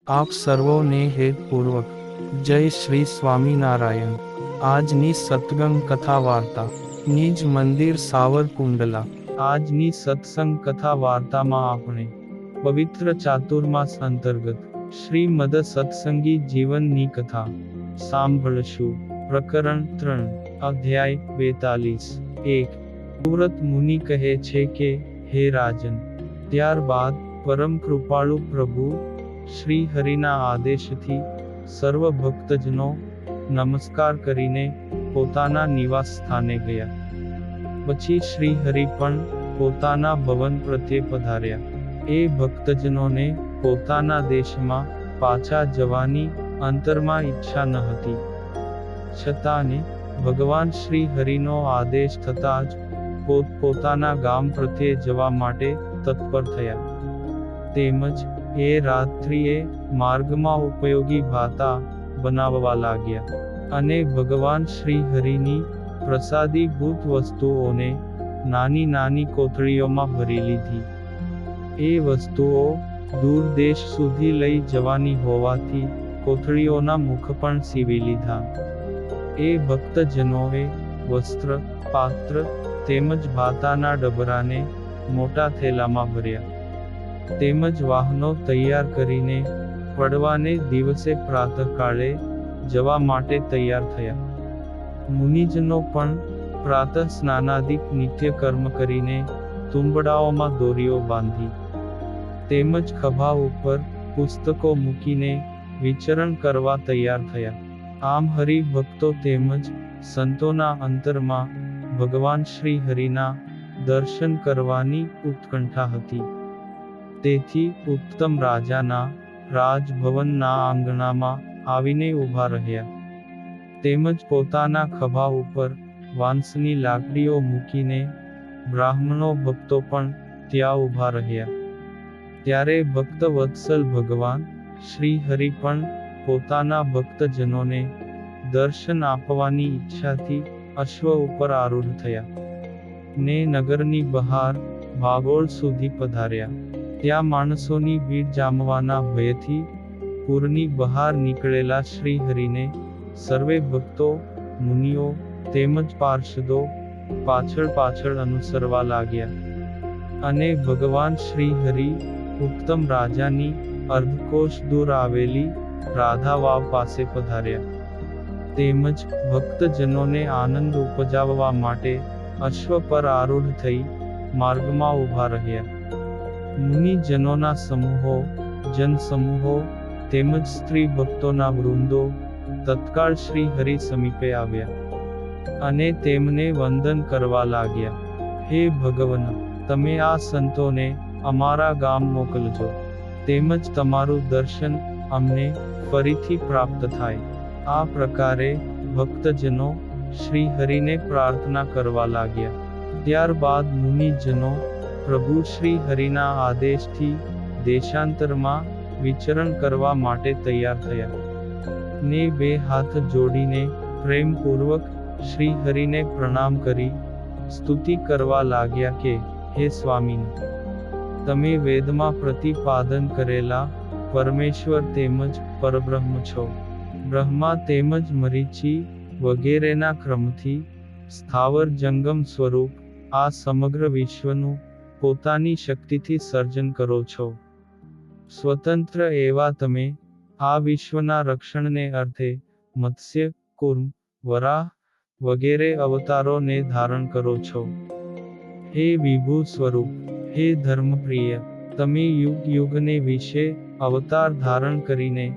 આપ સર્વોને હેતપૂર્વક જય શ્રી સ્વામિનારાયણ। આજની સત્સંગ કથા વાર્તા નિજ મંદિર સાવરકુંડલા। આજની સત્સંગ કથા વાર્તામાં આપણે પવિત્ર ચાતુર્માસ અંતર્ગત શ્રીમદ સત્સંગી જીવનની કથા સાંભળશું। પ્રકરણ 3 અધ્યાય 42। 1 સુવ્રત મુનિ કહે છે કે, હે રાજન, ત્યારબાદ પરમ કૃપાળુ પ્રભુ શ્રી હરિના આદેશથી સર્વ ભક્તજનો નમસ્કાર કરીને પોતાના નિવાસ સ્થાને ગયા। પછી શ્રી હરિ પણ પોતાના ભવન પ્રત્યે પધાર્યા। એ ભક્તજનોને પોતાના દેશમાં પાછા જવાની અંતરમાં ઈચ્છા ન હતી, છતાંને ભગવાન શ્રી હરિનો આદેશ થતાં જ પોતાના ગામ પ્રત્યે જવા માટે તત્પર થયા। તેમજ એ રાત્રિએ માર્ગમાં ઉપયોગી ભાતા બનાવવા લાગ્યા અને ભગવાન શ્રી હરિની પ્રસાદીભૂત વસ્તુઓને નાની નાની કોથળીઓમાં ભરી લીધી। એ વસ્તુઓ દૂર દેશ સુધી લઈ જવાની હોવાથી કોથળીઓના મુખ પણ સીવી લીધા। એ ભક્તજનોએ વસ્ત્ર, પાત્ર તેમજ ભાતાના ડબરાને મોટા થેલામાં ભર્યા, તેમજ વાહનો તૈયાર કરીને પડવાને દિવસે પ્રાતઃકાળે જવા માટે તૈયાર થયા। મુનિજનો પણ પ્રાતઃ સ્નાનાદિક નિત્ય કર્મ કરીને તુંબડાઓમાં દોરીઓ બાંધી, તેમજ ખભા ઉપર પુસ્તકો મૂકીને વિચરણ કરવા તૈયાર થયા। આમ હરિભક્તો તેમજ સંતોના અંતરમાં ભગવાન શ્રી હરિના દર્શન કરવાની ઉત્કંઠા હતી। તેથી ઉત્તમ રાજાના રાજભવનના આંગણામાં આવીને ઊભા રહ્યા, તેમજ પોતાના ખભા ઉપર વાંસની લાકડીઓ મૂકીને બ્રાહ્મણો ભક્તો પણ ત્યાં ઊભા રહ્યા। ત્યારે ભક્ત વત્સલ ભગવાન શ્રી હરિ પણ પોતાના ભક્તજનોને દર્શન આપવાની ઈચ્છાથી અશ્વ ઉપર આરૂઢ થયા ને નગરની બહાર ભાગોળ સુધી પધાર્યા। ત્યાં માણસોની ભીડ જામવાના ભયથી પુરની બહાર નીકળેલા શ્રી હરિને સર્વે ભક્તો, મુનિઓ તેમજ પાર્ષદો પાછળ પાછળ અનુસરવા લાગ્યા અને ભગવાન શ્રી હરિ ઉત્તમ રાજાની અર્ધકોશ દૂર આવેલી રાધા વાવ પાસે પધાર્યા। તેમજ ભક્તજનોને આનંદ ઉપજાવવા માટે અશ્વ પર આરૂઢ થઈ માર્ગમાં ઊભા રહ્યા। મુનિજનોના સમૂહો, જનસમૂહો તેમજ સ્ત્રી ભક્તોના વૃંદો તત્કાળ શ્રી હરિ સમીપે આવ્યા અને તેમને વંદન કરવા લાગ્યા। હે ભગવન, તમે આ સંતોને અમારા ગામ મોકલજો, તેમજ તમારું દર્શન અમને ફરીથી પ્રાપ્ત થાય। આ પ્રકારે ભક્તજનો શ્રી હરિને પ્રાર્થના કરવા લાગ્યા। ત્યારબાદ મુનિજનો પ્રભુ શ્રી હરિના આદેશથી દેશાંતરમાં વિચરણ કરવા માટે તૈયાર થયા ને બે હાથ જોડીને પ્રેમપૂર્વક શ્રી હરિને પ્રણામ કરી સ્તુતિ કરવા લાગ્યા કે, હે સ્વામિન, તમે વેદમાં પ્રતિપાદન કરેલા પરમેશ્વર તેમજ પરબ્રહ્મ છો। બ્રહ્મા તેમજ મરીચી વગેરેના ક્રમથી સ્થાવર જંગમ સ્વરૂપ આ સમગ્ર વિશ્વનું પોતાની શક્તિથી સર્જન કરો છો। સ્વતંત્ર એવા તમે આ વિશ્વના રક્ષણને અર્થે મત્સ્ય, કૂર્મ, વરાહ વગેરે અવતારોને ધારણ કરો છો। હે વિભુ સ્વરૂપ, હે ધર્મપ્રિય, તમે યુગ યુગને વિશે અવતાર ધારણ કરીને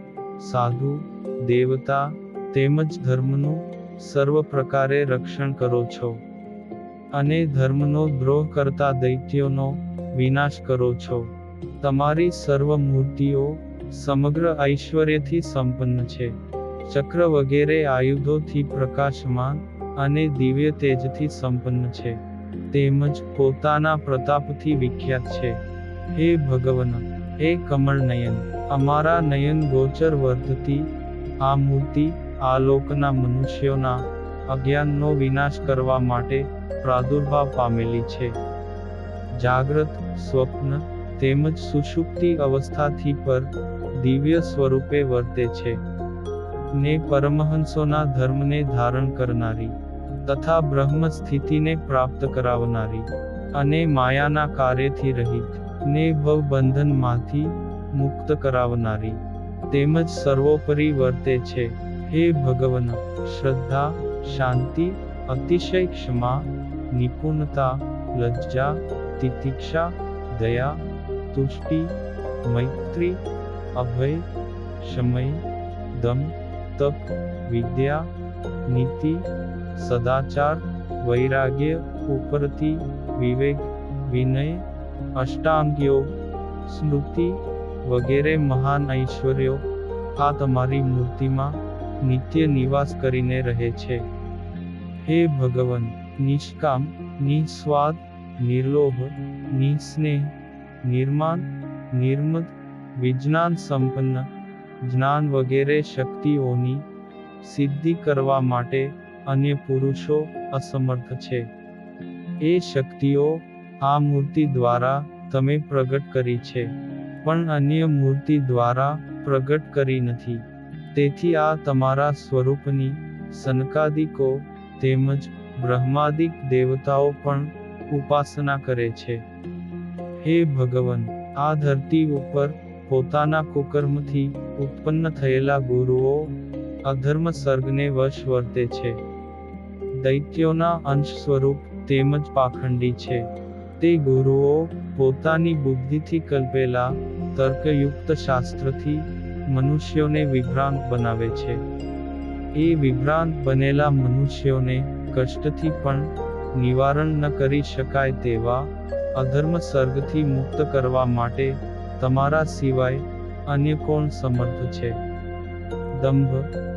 સાધુ, દેવતા તેમજ ધર્મનું સર્વ પ્રકારે રક્ષણ કરો છો અને ધર્મનો દ્રોહ કરતા દૈત્યોનો વિનાશ કરો છો। તમારી સર્વ મૂર્તિઓ સમગ્ર ઐશ્વર્યથી સંપન્ન છે, ચક્ર વગેરે આયુધોથી પ્રકાશમાન અને દિવ્ય તેજથી સંપન્ન છે, તેમજ પોતાના પ્રતાપથી વિખ્યાત છે। હે ભગવન, હે કમળ નયન, અમારા નયન ગોચર વર્તતી આ મૂર્તિ આ લોકના મનુષ્યોના અજ્ઞાનનો વિનાશ કરવા માટે પ્રાદુર્ભાવ પામેલી છે। જાગ્રત, સ્વપ્ન તેમજ સુષુપ્તિ અવસ્થાથી પર દિવ્ય સ્વરૂપે વર્તે છે ને પરમહંસોના ધર્મને ધારણ કરનારી તથા બ્રહ્મ સ્થિતિને પ્રાપ્ત કરાવનારી અને માયાના કાર્યથી રહિત ને ભવબંધનમાંથી મુક્ત કરાવનારી તેમજ સર્વોપરી વર્તે છે. હે ભગવન, શ્રદ્ધા, શાંતિ, અતિશય ક્ષમા, નિપુણતા, લજ્જા, તિતિક્ષા, દયા, તુષ્ટિ, મૈત્રી, અભય, શમય, દમ, તપ, વિદ્યા, નીતિ, સદાચાર, વૈરાગ્ય, ઉપરતિ, વિવેક, વિનય, અષ્ટાંગ યોગ, સ્મૃતિ વગેરે મહાન ઐશ્વર્યો આ તમારી મૂર્તિમાં નિત્ય નિવાસ કરીને રહે છે. હે ભગવન, નિષ્કામ, નિસ્વાદ, નિર્લોભ, નિસ્નેહ, નિર્માન, નિર્મદ, વિજ્ઞાન સંપન્ન, જ્ઞાન વગેરે શક્તિઓની સિદ્ધિ કરવા માટે અન્ય પુરુષો અસમર્થ છે. એ શક્તિઓ આ મૂર્તિ દ્વારા તમે પ્રગટ કરી છે, પણ અન્ય મૂર્તિ દ્વારા પ્રગટ કરી નથી. તેથી આ તમારા સ્વરૂપની સનકાદિકો તેમજ બ્રહ્માદિક દેવતાઓ પણ ઉપાસના કરે છે. હે ભગવન, આ ધરતી ઉપર પોતાના કુકર્મથી ઉત્પન્ન થયેલા ગુરુઓ અધર્મ સર્ગને વશ વર્તે છે. દૈત્યોના અંશ સ્વરૂપ તેમજ પાખંડી છે. તે ગુરુઓ પોતાની બુદ્ધિથી કલ્પેલા તર્કયુક્ત શાસ્ત્રથી મનુષ્યોને વિભ્રાંત બનાવે છે. એ વિભ્રાંત બનેલા મનુષ્યોને કષ્ટથી પણ નિવારણ ન કરી શકાય તેવા અધર્મ સર્ગથી મુક્ત કરવા માટે તમારા સિવાય અન્ય કોણ સમર્થ છે? દંભ,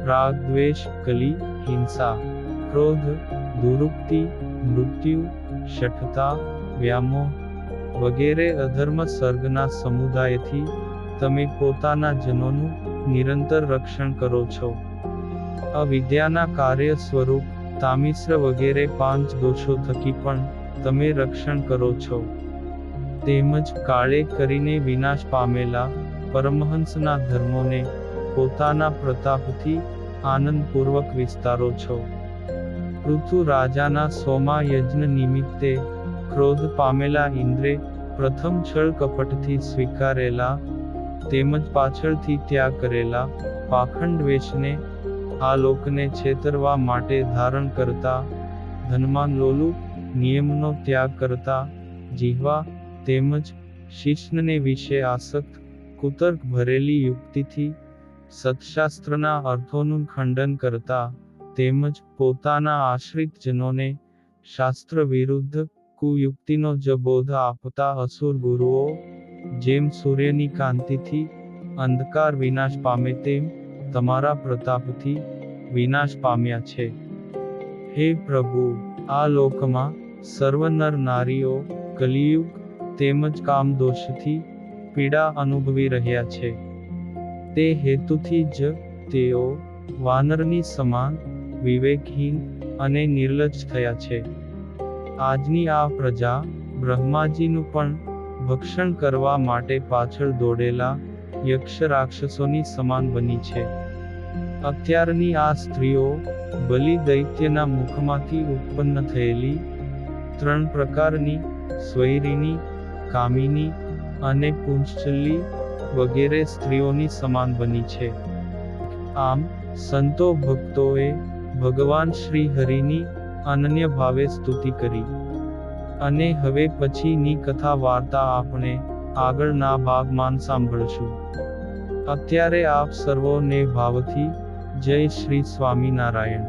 રાગ, દ્વેષ, કલી, હિંસા, ક્રોધ, દુરુક્તિ, મૃત્યુ, શઠતા, વ્યામોહ વગેરે અધર્મ સર્ગના સમુદાયથી તમે પોતાના જનોનું નિરંતર રક્ષણ કરો છો. અવિદ્યાના કાર્ય સ્વરૂપ તામિશ્ર વગેરે 5 દોષો થકી પણ તમે રક્ષણ કરો છો. તેમજ કાળે કરીને વિનાશ પામેલા પરમહંસના ધર્મોને પોતાના પ્રતાપથી આનંદપૂર્વક વિસ્તારો છો. પૃથુ રાજાના સોમા યજ્ઞ નિમિત્તે ક્રોધ પામેલા ઇન્દ્રે પ્રથમ છળ કપટથી સ્વીકારેલા તેમજ પાછળથી ત્યાગ કરેલા પાખંડ વેશને આ લોકને છેતરવા માટે ધારણ કરતા, ધનમાન લોલુપ, નિયમનો ત્યાગ કરતા, જીહવા તેમજ શિષ્ણને વિશે આસક્ત, કુતર્ક ભરેલી યુક્તિથી સત્શાસ્ત્રના અર્થોનું ખંડન કરતા, તેમજ પોતાના આશ્રિત જનોને શાસ્ત્ર વિરુદ્ધ કુયુક્તિનો જ બોધ આપતા અસુર ગુરુઓ જેમ સૂર્યની કાંતિથી અંધકાર વિનાશ પામે તેમ તમારા પ્રતાપથી વિનાશ પામ્યા છે. હે પ્રભુ, આ લોકમાં સર્વ નર નારીઓ કલિયુગ તેમજ કામદોષથી પીડા અનુભવી રહ્યા છે. તે હેતુથી જ તેઓ વાનરની સમાન વિવેકહીન અને નિર્લજ્જ થયા છે. આજની આ પ્રજા બ્રહ્માજીનું પણ ભક્ષણ કરવા માટે પાછળ દોડેલા યક્ષ રાક્ષસોની સમાન બની છે. અત્યારની આ સ્ત્રીઓ બલિ દૈત્યના મુખમાંથી ઉત્પન્ન થયેલી 3 પ્રકારની સ્વૈરિણી, કામિની અને પુંચલ્લી વગેરે સ્ત્રીઓની સમાન બની છે. આમ સંતો ભક્તોએ ભગવાન શ્રી હરિની અનન્ય ભાવે સ્તુતિ કરી. અને હવે પછીની કથા વાર્તા આપણે આગળના ભાગમાં સાંભળશું. અત્યારે આપ સર્વોને ભાવથી જય શ્રી સ્વામિનારાયણ.